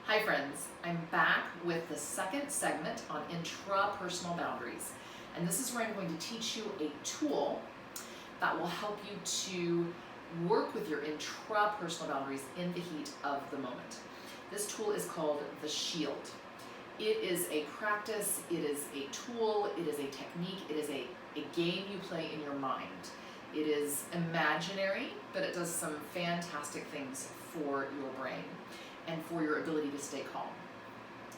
Hi friends, I'm back with the second segment on intrapersonal boundaries. And this is where I'm going to teach you a tool that will help you to work with your intrapersonal boundaries in the heat of the moment. This tool is called the shield. It is a practice, it is a tool, it is a technique, it is a game you play in your mind. It is imaginary, but it does some fantastic things for your brain and for your ability to stay calm.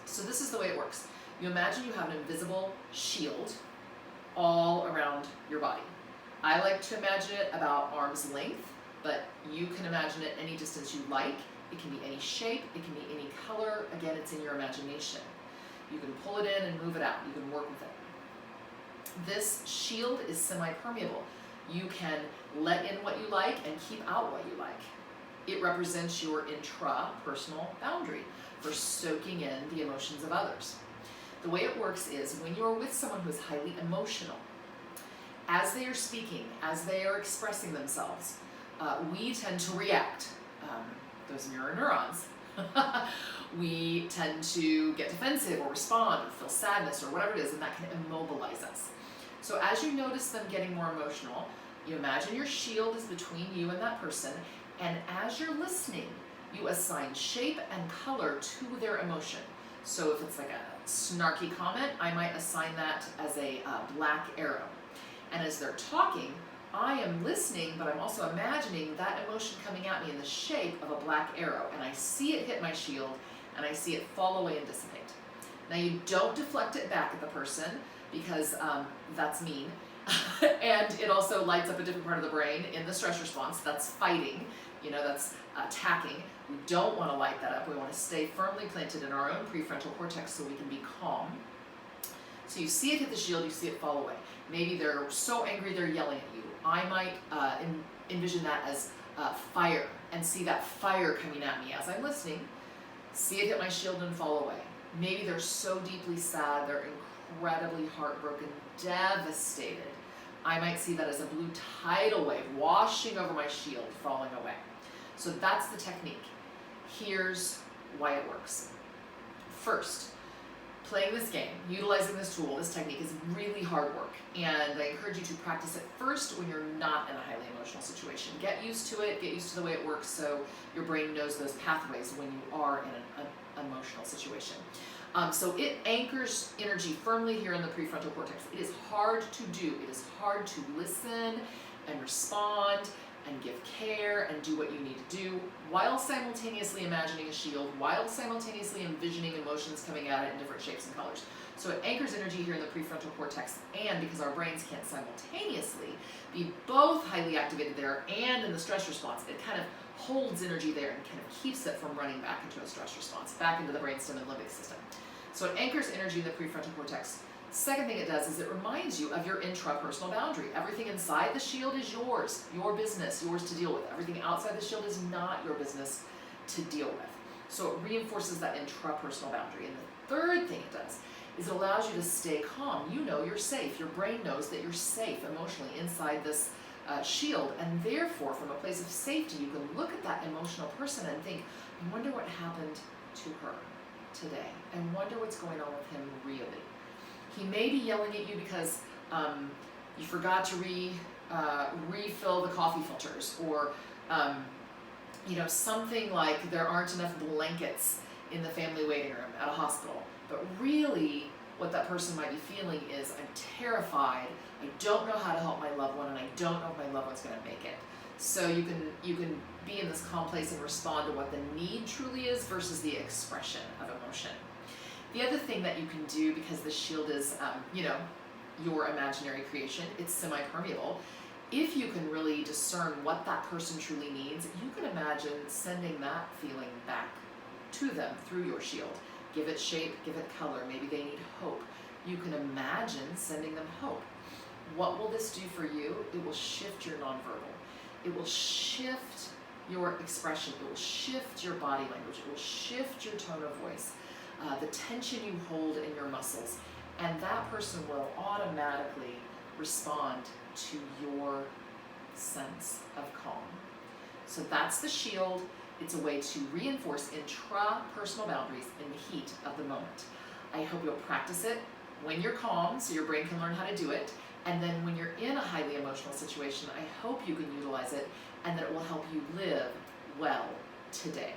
So this is the way it works. You imagine you have an invisible shield all around your body. I like to imagine it about arm's length, but you can imagine it any distance you like. It can be any shape, it can be any color. Again, it's in your imagination. You can pull it in and move it out. You can work with it. This shield is semi-permeable. You can let in what you like and keep out what you like. It represents your intrapersonal boundary for soaking in the emotions of others. The way it works is when you're with someone who is highly emotional, as they are speaking, as they are expressing themselves, we tend to react. Those mirror neurons. We tend to get defensive or respond or feel sadness or whatever it is, and that can immobilize us. So as you notice them getting more emotional, you imagine your shield is between you and that person, and as you're listening, you assign shape and color to their emotion. So if it's like a snarky comment, I might assign that as a black arrow. And as they're talking, I am listening, but I'm also imagining that emotion coming at me in the shape of a black arrow. And I see it hit my shield, and I see it fall away and dissipate. Now you don't deflect it back at the person, because that's mean. And it also lights up a different part of the brain in the stress response. That's fighting, that's attacking. We don't want to light that up. We want to stay firmly planted in our own prefrontal cortex so we can be calm. So you see it hit the shield, you see it fall away. Maybe they're so angry they're yelling at you. I might envision that as fire and see that fire coming at me as I'm listening, see it hit my shield and fall away. Maybe they're so deeply sad, they're incredibly heartbroken, devastated. I might see that as a blue tidal wave washing over my shield, falling away. So that's the technique. Here's why it works. First, playing this game, utilizing this tool, this technique is really hard work. And I encourage you to practice it first when you're not in a highly emotional situation. Get used to it, get used to the way it works so your brain knows those pathways when you are in an emotional situation. So it anchors energy firmly here in the prefrontal cortex. It is hard to do. It is hard to listen and respond and give care and do what you need to do while simultaneously imagining a shield, while simultaneously envisioning emotions coming at it in different shapes and colors. So it anchors energy here in the prefrontal cortex, and because our brains can't simultaneously be both highly activated there and in the stress response, it kind of holds energy there and kind of keeps it from running back into a stress response, back into the brainstem and limbic system. So it anchors energy in the prefrontal cortex. Second thing it does is it reminds you of your intrapersonal boundary. Everything inside the shield is yours, your business, yours to deal with. Everything outside the shield is not your business to deal with. So it reinforces that intrapersonal boundary. And the third thing it does is it allows you to stay calm. You know you're safe. Your brain knows that you're safe emotionally inside this shield, and therefore from a place of safety you can look at that emotional person and think, I wonder what happened to her today. I wonder what's going on with him really. He may be yelling at you because you forgot to refill the coffee filters, or something like there aren't enough blankets in the family waiting room at a hospital. But really what that person might be feeling is, I'm terrified, I don't know how to help my loved one, and I don't know if my loved one's going to make it. So you can be in this calm place and respond to what the need truly is versus the expression of emotion. The other thing that you can do, because the shield is, your imaginary creation, it's semi-permeable, if you can really discern what that person truly needs, you can imagine sending that feeling back to them through your shield. Give it shape, give it color. Maybe they need hope. You can imagine sending them hope. What will this do for you? It will shift your nonverbal. It will shift your expression. It will shift your body language. It will shift your tone of voice, the tension you hold in your muscles. And that person will automatically respond to your sense of calm. So that's the shield. It's a way to reinforce intra-personal boundaries in the heat of the moment. I hope you'll practice it when you're calm so your brain can learn how to do it. And then when you're in a highly emotional situation, I hope you can utilize it and that it will help you live well today.